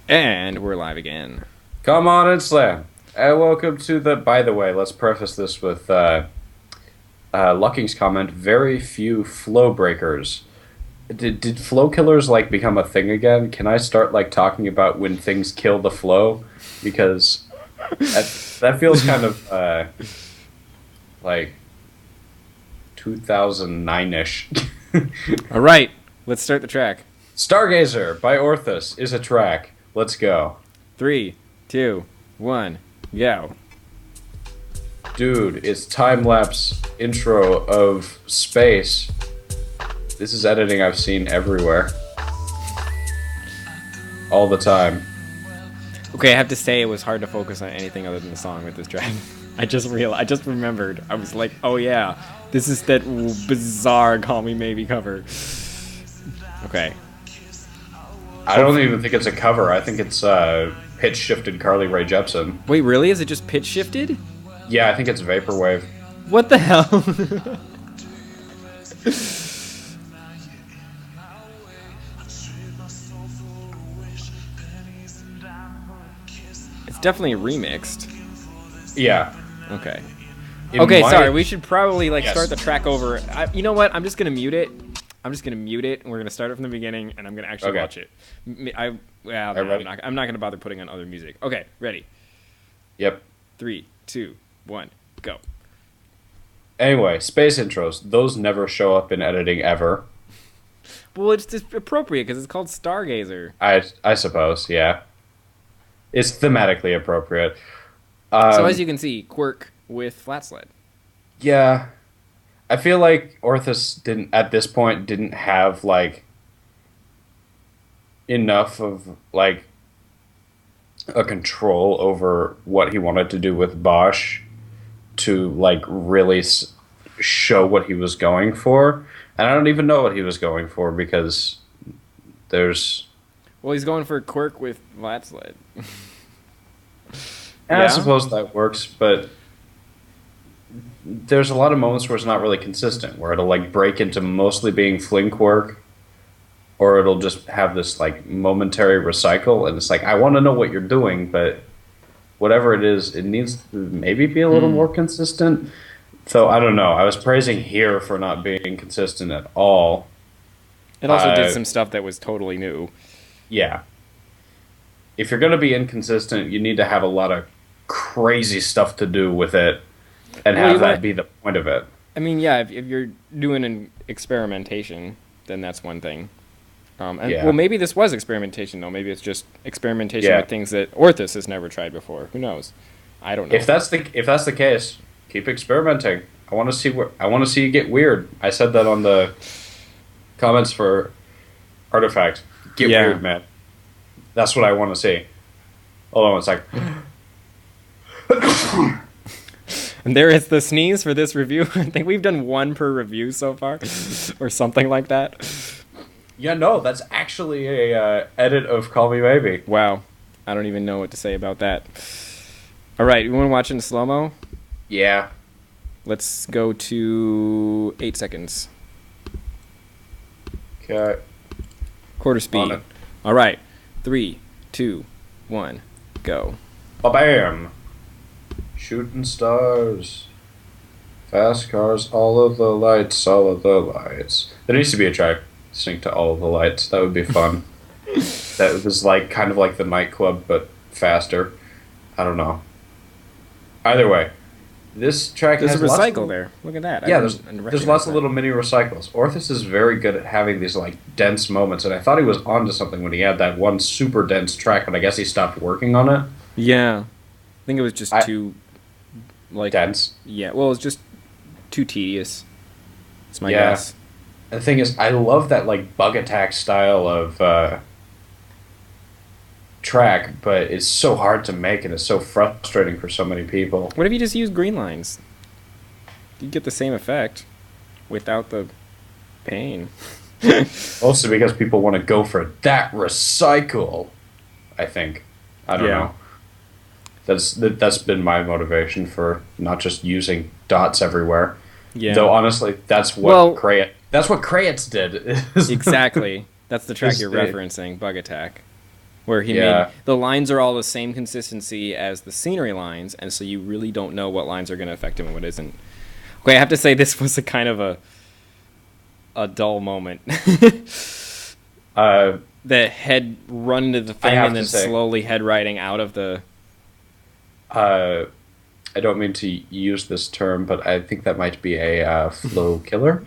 And we're live again. Come on and slam. And welcome to the. By the way, let's preface this with Lucking's comment. Very few flow breakers. Did flow killers like become a thing again? Can I start like talking about when things kill the flow? Because that feels kind of like 2009-ish. All right, let's start the track. Stargazer by Orthuss is a track. Let's go. 3, 2, 1, go. Dude, it's time-lapse intro of space. This is editing I've seen everywhere. All the time. Okay, I have to say it was hard to focus on anything other than the song with this track. I just remembered. I was like, oh yeah, this is that bizarre Call Me Maybe cover. Okay. I don't even think it's a cover. I think it's pitch shifted Carly Rae Jepsen. Wait, really? Is it just pitch shifted? Yeah, I think it's vaporwave. What the hell? It's definitely remixed. Yeah. Okay. It Okay, might- sorry. We should probably Yes. start the track over. You know what? I'm just gonna mute it. I'm and we're gonna start it from the beginning, and I'm gonna actually Okay. watch it. I'm ready? not gonna bother putting on other music. Okay, ready. Yep. 3, 2, 1, go. Anyway, space intros. Those never show up in editing ever. Well, it's just appropriate because it's called Stargazer. I suppose, yeah. It's thematically appropriate. So as you can see, Quirk with Flat Sled. Yeah. I feel like Orthuss at this point didn't have like enough of like a control over what he wanted to do with Bosch to like really show what he was going for. And I don't even know what he was going for because there's Well, he's going for Quirk with Flat Sled. and Yeah. I suppose that works, but there's a lot of moments where it's not really consistent, where it'll like break into mostly being fling quirk, or it'll just have this like momentary recycle, and it's like I want to know what you're doing, but whatever it is, it needs to maybe be a little more consistent. So I don't know. I was praising here for not being consistent at all. It also did some stuff that was totally new. Yeah. If you're going to be inconsistent, you need to have a lot of crazy stuff to do with it and Well, have you that might- be the point of it. I mean, yeah, if you're doing an experimentation, then that's one thing. Yeah. Well, maybe this was experimentation, though. Maybe it's just experimentation Yeah. with things that Orthuss has never tried before. Who knows? I don't know. If that's the case, keep experimenting. I want to see you get weird. I said that on the comments for Artifact. Get Yeah. weird, man. That's what I want to see. Hold on one sec. And there is the sneeze for this review. I think we've done one per review so far, or something like that. Yeah, no, that's actually a edit of Call Me Maybe. Wow. I don't even know what to say about that. All right, you want to watch in slow-mo? Yeah. Let's go to 8 seconds. Okay. Quarter On speed. it. All right. 3, 2, 1, go. Ba-bam! Shooting stars. Fast cars, all of the lights, all of the lights. There needs to be a track synced to all of the lights. That would be fun. That was like kind of like the nightclub, but faster. I don't know. Either way, this track There's has a lots recycle of, there. Look at that. Yeah, I there's didn't lots recognize of that. little mini recycles. Orthuss is very good at having these like dense moments, and I thought he was onto something when he had that one super dense track, but I guess he stopped working on it. Yeah. I think it was just too, like... Dense. Yeah, well, it's just too tedious. That's my Yeah. guess. The thing is, I love that like bug attack style of track, but it's so hard to make and it's so frustrating for so many people. What if you just use green lines? You get the same effect without the pain. Mostly because people want to go for that recycle. I think. I don't Yeah. know. That's been my motivation for not just using dots everywhere. Yeah. Though honestly, that's what Well- That's what Krayets did. Exactly. That's the track Is you're the- referencing, Bug Attack. where he Yeah. made the lines are all the same consistency as the scenery lines, and so you really don't know what lines are going to affect him and what isn't. Okay, I have to say this was a kind of a dull moment. The head run into the thing and then slowly head riding out of the... I don't mean to use this term, but I think that might be a flow killer.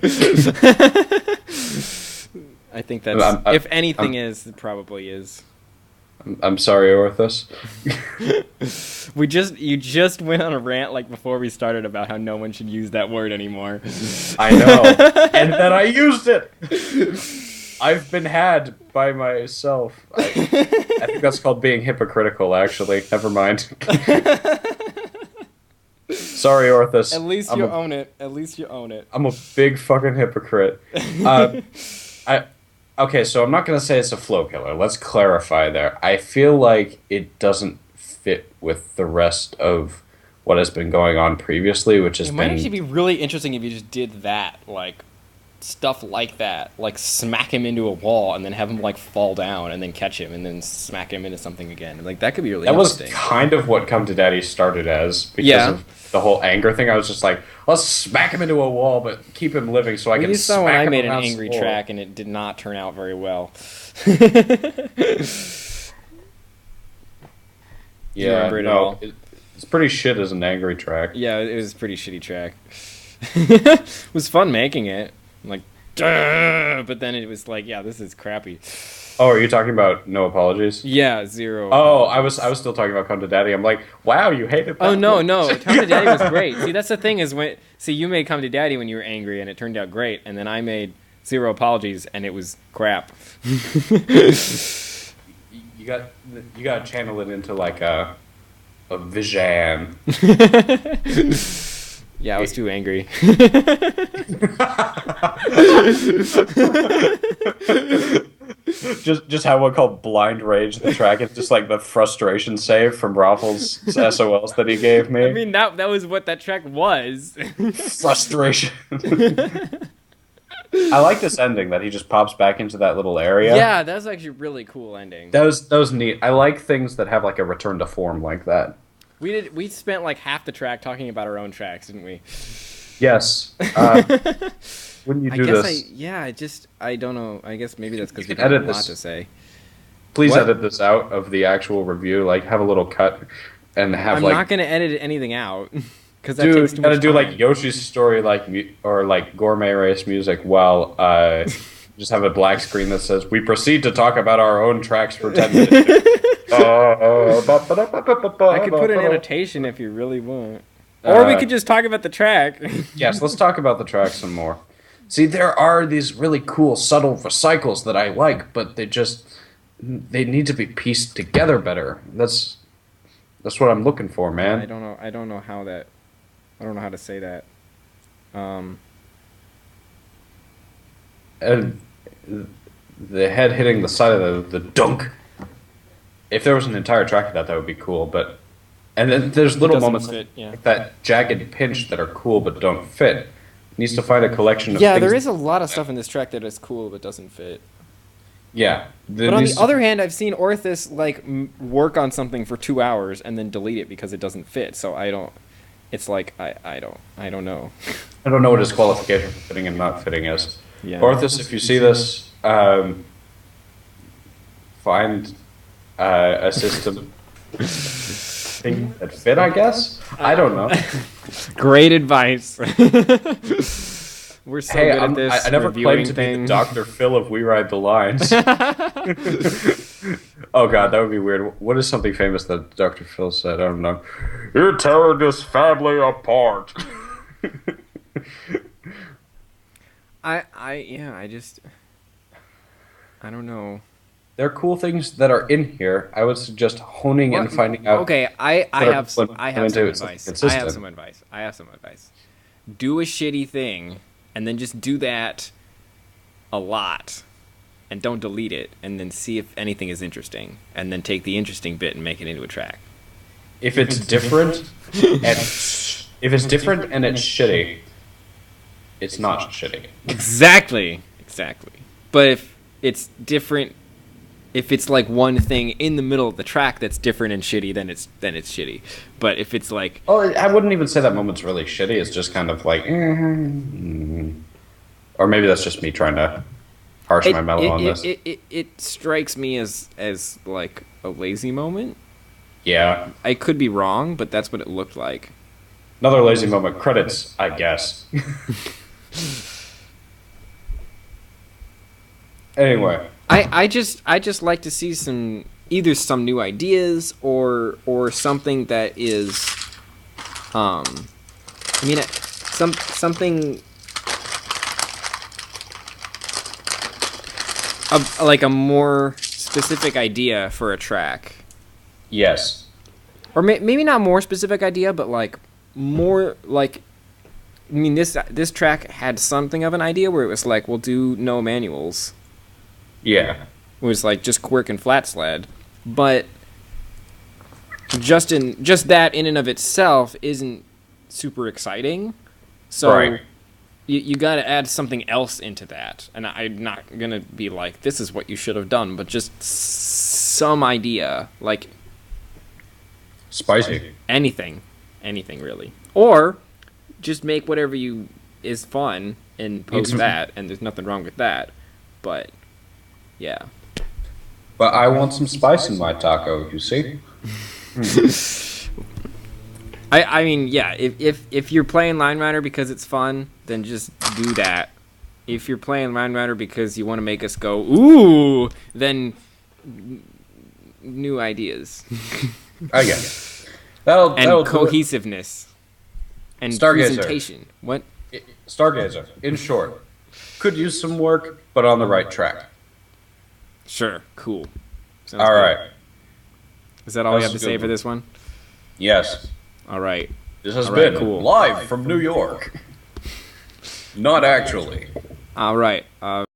I think that's... if anything is, it probably is. I'm sorry, Orthuss. You just went on a rant like before we started about how no one should use that word anymore. I know. And then I used it! I've been had by myself. I think that's called being hypocritical, actually. Never mind. Sorry, Orthuss. At least you own it. At least you own it. I'm a big fucking hypocrite. Okay, so I'm not going to say it's a flow killer. Let's clarify there. I feel like it doesn't fit with the rest of what has been going on previously, which has been... It might actually be really interesting if you just did that, like, stuff like that. Like, smack him into a wall and then have him, like, fall down and then catch him and then smack him into something again. Like, that could be really interesting. That was kind of what Come to Daddy started as, because of the whole anger thing. I was just like, let's smack him into a wall, but keep him living so I can smack him. You saw when I made an angry track and it did not turn out very well. Yeah, no, it's pretty shit as an angry track. Yeah, it was a pretty shitty track. It was fun making it. I'm like, duh! But then it was like, yeah, this is crappy. Oh, are you talking about No Apologies? Yeah, Zero. Oh, I was still talking about Come to Daddy. I'm like, wow, you hated that. Oh, no. Come to Daddy was great. See, that's the thing is you made Come to Daddy when you were angry and it turned out great, and then I made Zero Apologies and it was crap. You got to channel it into like a vision. Yeah, I was too angry. just have one called Blind Rage. The track is just like the frustration save from Raffles' SOLs that he gave me. I mean, that was what that track was. Frustration. I like this ending that he just pops back into that little area. Yeah, that was actually a really cool ending. That was neat. I like things that have like a return to form like that. We spent like half the track talking about our own tracks, didn't we? Yes. Wouldn't you do this? I don't know. I guess maybe that's because we don't have a lot to say. Please edit this out of the actual review. Like, have a little cut and have I'm like... not going to edit anything out. Because that Dude, takes too much gotta do time. like Yoshi's Story, or like Gourmet Race music while just have a black screen that says, "We proceed to talk about our own tracks for 10 minutes." I could put an annotation if you really want. Or we could just talk about the track. Yes, let's talk about the track some more. See, there are these really cool, subtle recycles that I like, but they need to be pieced together better. That's what I'm looking for, man. I don't know how to say that. And the head hitting the side of the dunk. If there was an entire track of that would be cool. But and then there's little moments like that jagged pinch that are cool but don't fit. It needs to find a collection of things. Yeah, there is a lot of stuff in this track that is cool but doesn't fit. Yeah. But on the other hand, I've seen Orthuss like work on something for 2 hours and then delete it because it doesn't fit. So I don't. It's like I don't know. I don't know what his qualification for fitting and not fitting is. Yeah. Orthuss, if you see this, find a system thing that fit. I guess. I don't know. Great advice. We're so good at this. I never claimed to be the Dr. Phil of We Ride the Lines. Oh god, that would be weird. What is something famous that Dr. Phil said? I don't know. You're tearing this family apart. I don't know. There are cool things that are in here. I would suggest honing and finding out. Okay, I have some advice. Do a shitty thing, and then just do that a lot, and don't delete it, and then see if anything is interesting, and then take the interesting bit and make it into a track. If it's different, and it's shitty, it's not shitty. Exactly. But if it's different if it's like one thing in the middle of the track that's different and shitty, then it's shitty. But if it's like, Oh, I wouldn't even say that moment's really shitty. It's just kind of like, or maybe that's just me trying to harsh my mellow on this. It strikes me as like a lazy moment. Yeah, I could be wrong, but that's what it looked like. another lazy moment. Credits, I guess. Anyway, I just like to see either some new ideas or something that is, something like a more specific idea for a track. yes. Or maybe not more specific idea, but like more like, I mean, this track had something of an idea where it was like, we'll do no manuals. Yeah. It was like just Quirk and Flat Sled, but just that in and of itself isn't super exciting. So Right. you got to add something else into that, and I'm not gonna be like, this is what you should have done, but just some idea, like Spicy. anything really, or just make whatever is fun and post that, and there's nothing wrong with that, but yeah. But I want some spice in my taco, you see? I mean, yeah, if you're playing Line Rider because it's fun, then just do that. If you're playing Line Rider because you want to make us go, ooh, then new ideas. I get it. That'll Cohesiveness. And Stargazer. presentation. What? Stargazer, in short, could use some work, but on the right track. Sure, cool. Sounds All good. right. Is that all you That's have to a good say for one. this one? Yes. All right. This has All right, been cool. live from New York. Not actually. All right.